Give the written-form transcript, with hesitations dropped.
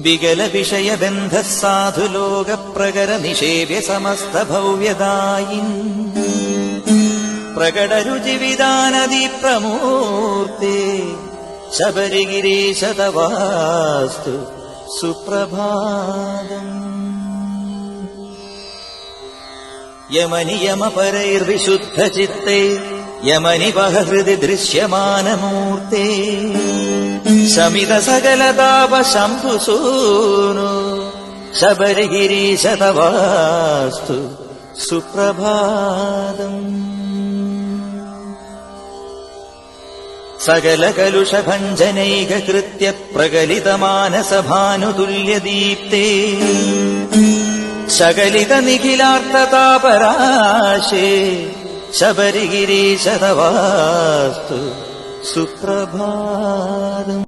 വികല വിഷയബന്ധ സാധുലോക പ്രകര നിഷേവ്യ സമസ്ത ഭവ്യദായിൻ പ്രകടരുചിവിധാനദി പ്രമൂർത്തേ ശബരിഗിരീശ തവാസ്തു സുപ്രഭാതം. യമനിയമപരൈർവിശുദ്ധചിത്തേ യമനിവഹ ഹൃദി ദൃശ്യമാനമൂർത്തേ ശമിത സകലതാപ ശംഭുസൂനു ശബരിഗിരീശ തവാസ്തു സുപ്രഭാതം. സകല കലുഷഭഞ്ജനൈകകൃത്യ പ്രകലിതമാനസഭാനുതുല്യദീപ്തേ ശകലിത നിഖിലാർത്ഥതാപരാശേ ശബരിഗിരീശ തവാസ്തു സുപ്രഭാതം.